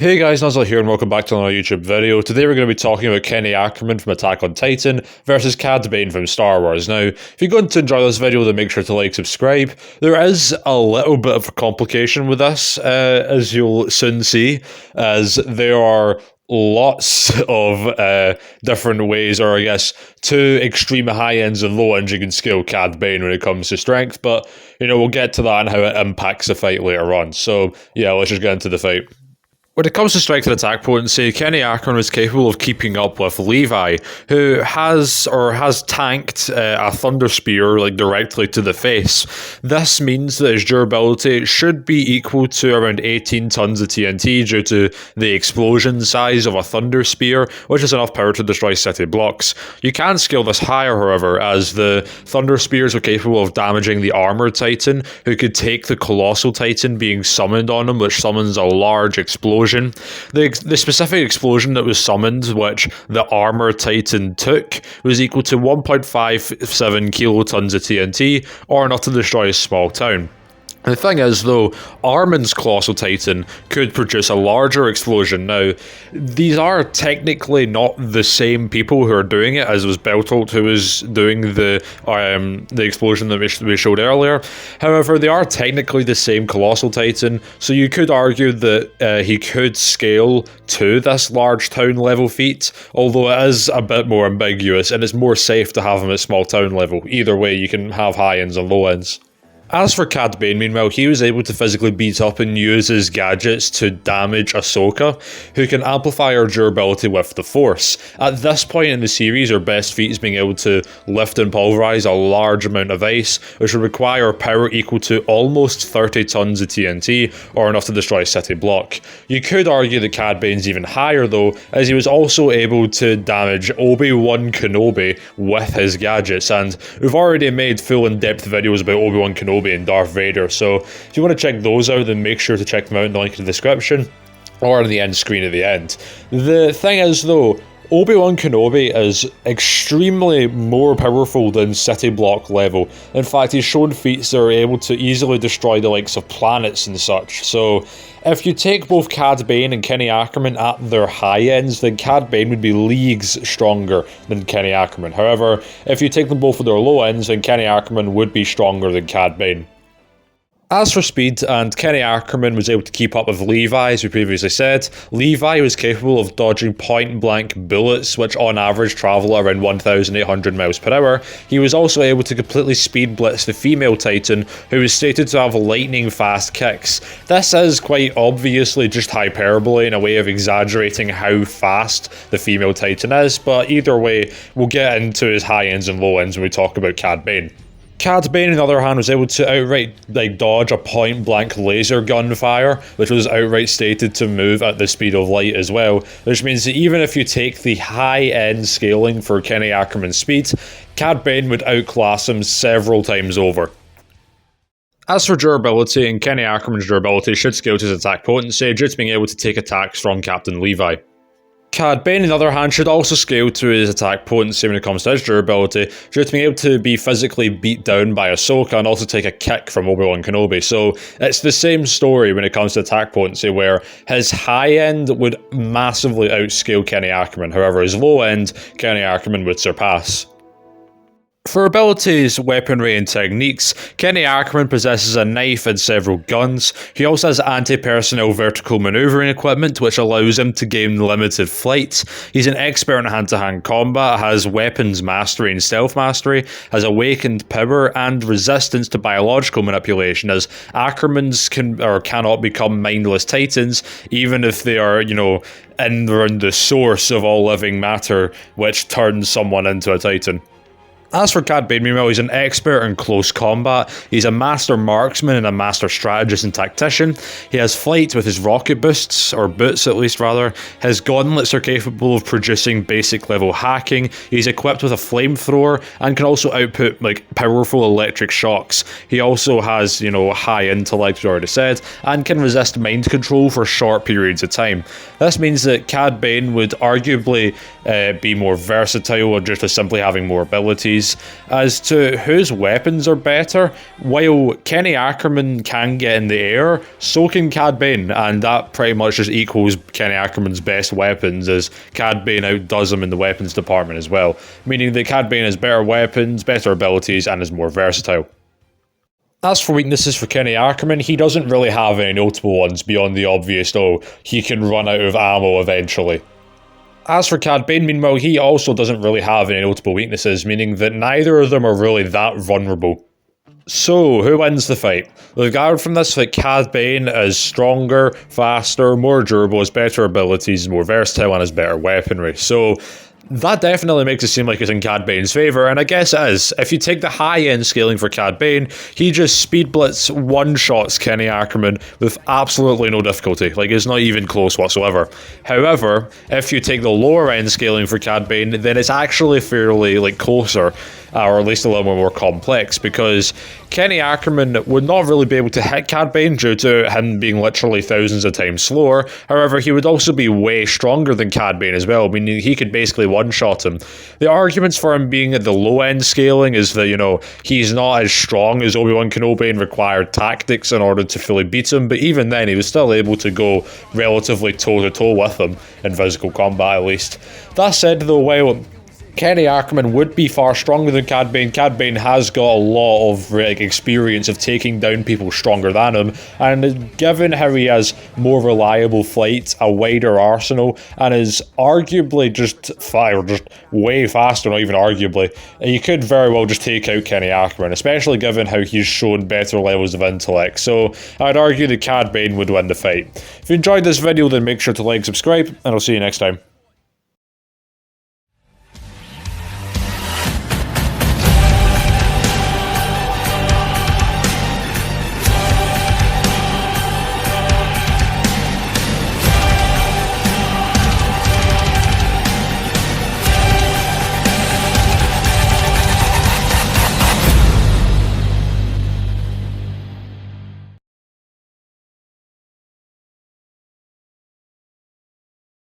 Hey guys, Nuzzle here and welcome back to another YouTube video. Today we're going to be talking about Kenny Ackerman from Attack on Titan versus Cad Bane from Star Wars. Now, if you're going to enjoy this video, then make sure to like, subscribe. There is a little bit of a complication with this, as you'll soon see, as there are lots of different ways, or I guess two extreme high ends and low ends you can scale Cad Bane when it comes to strength, but you know, we'll get to that and how it impacts the fight later on. So yeah, let's just get into the fight. When it comes to strength and attack potency, Kenny Ackerman was capable of keeping up with Levi, who has tanked a Thunder Spear directly to the face. This means that his durability should be equal to around 18 tons of TNT due to the explosion size of a Thunder Spear, which is enough power to destroy city blocks. You can scale this higher, however, as the Thunder Spears are capable of damaging the Armored Titan, who could take the Colossal Titan being summoned on him, which summons a large explosion. The specific explosion that was summoned, which the Armored Titan took, was equal to 1.57 kilotons of TNT, or enough to destroy a small town. The thing is, though, Armin's Colossal Titan could produce a larger explosion. Now, these are technically not the same people who are doing it, as was Beltolt who was doing the explosion that we showed earlier. However, they are technically the same Colossal Titan, so you could argue that he could scale to this large town level feat, although it is a bit more ambiguous, and it's more safe to have him at small town level. Either way, you can have high ends and low ends. As for Cad Bane, meanwhile, he was able to physically beat up and use his gadgets to damage Ahsoka, who can amplify her durability with the Force. At this point in the series, her best feat is being able to lift and pulverize a large amount of ice, which would require power equal to almost 30 tons of TNT, or enough to destroy a city block. You could argue that Cad Bane's even higher though, as he was also able to damage Obi-Wan Kenobi with his gadgets, and we've already made full in-depth videos about Obi-Wan Kenobi and Darth Vader, so if you want to check those out, then make sure to check them out in the link in the description or in the end screen at the end. The thing is though, Obi-Wan Kenobi is extremely more powerful than city block level. In fact, he's shown feats that are able to easily destroy the likes of planets and such. So if you take both Cad Bane and Kenny Ackerman at their high ends, then Cad Bane would be leagues stronger than Kenny Ackerman. However, if you take them both at their low ends, then Kenny Ackerman would be stronger than Cad Bane. As for speed, and Kenny Ackerman was able to keep up with Levi, as we previously said. Levi was capable of dodging point-blank bullets, which on average travel around 1,800 miles per hour. He was also able to completely speed blitz the female Titan, who is stated to have lightning-fast kicks. This is quite obviously just hyperbole in a way of exaggerating how fast the female Titan is, but either way, we'll get into his high ends and low ends when we talk about Cad Bane. Cad Bane, on the other hand, was able to outright dodge a point-blank laser gunfire, which was outright stated to move at the speed of light as well, which means that even if you take the high-end scaling for Kenny Ackerman's speed, Cad Bane would outclass him several times over. As for durability, and Kenny Ackerman's durability should scale to his attack potency, due to being able to take attacks from Captain Levi. Cad Bane, on the other hand, should also scale to his attack potency when it comes to his durability, due to being able to be physically beat down by Ahsoka and also take a kick from Obi-Wan Kenobi. So it's the same story when it comes to attack potency, where his high end would massively outscale Kenny Ackerman. However, his low end, Kenny Ackerman would surpass. For abilities, weaponry and techniques, Kenny Ackerman possesses a knife and several guns. He also has anti-personnel vertical maneuvering equipment, which allows him to gain limited flight. He's an expert in hand-to-hand combat, has weapons mastery and stealth mastery, has awakened power and resistance to biological manipulation, as Ackermans cannot become mindless titans, even if they are, in around the source of all living matter, which turns someone into a titan. As for Cad Bane, meanwhile, he's an expert in close combat. He's a master marksman and a master strategist and tactician. He has flight with his rocket boots, or boots at least rather. His gauntlets are capable of producing basic level hacking. He's equipped with a flamethrower and can also output powerful electric shocks. He also has, high intellect, as I already said, and can resist mind control for short periods of time. This means that Cad Bane would arguably be more versatile, or just simply having more abilities. abilities as to whose weapons are better. While Kenny Ackerman can get in the air, so can Cad Bane, and that pretty much just equals Kenny Ackerman's best weapons, as Cad Bane outdoes him in the weapons department as well, meaning that Cad Bane has better weapons, better abilities, and is more versatile. As for weaknesses for Kenny Ackerman, he doesn't really have any notable ones beyond the obvious, though he can run out of ammo eventually. As for Cad Bane, meanwhile, he also doesn't really have any notable weaknesses, meaning that neither of them are really that vulnerable. So, who wins the fight? We've gathered from this that Cad Bane is stronger, faster, more durable, has better abilities, more versatile, and has better weaponry. So, that definitely makes it seem like it's in Cad Bane's favour, and I guess it is. If you take the high-end scaling for Cad Bane, he just speed blitz one-shots Kenny Ackerman with absolutely no difficulty. Like, it's not even close whatsoever. However, if you take the lower-end scaling for Cad Bane, then it's actually fairly, closer, or at least a little more complex, because Kenny Ackerman would not really be able to hit Cad Bane due to him being literally thousands of times slower. However, he would also be way stronger than Cad Bane as well, meaning he could basically one-shot him. The arguments for him being at the low-end scaling is that, he's not as strong as Obi-Wan Kenobi and required tactics in order to fully beat him, but even then, he was still able to go relatively toe-to-toe with him, in physical combat at least. That said, though, while Kenny Ackerman would be far stronger than Cad Bane, Cad Bane has got a lot of experience of taking down people stronger than him, and given how he has more reliable flight, a wider arsenal, and is arguably just way faster, not even arguably, you could very well just take out Kenny Ackerman, especially given how he's shown better levels of intellect. So I'd argue that Cad Bane would win the fight. If you enjoyed this video, then make sure to like, subscribe, and I'll see you next time.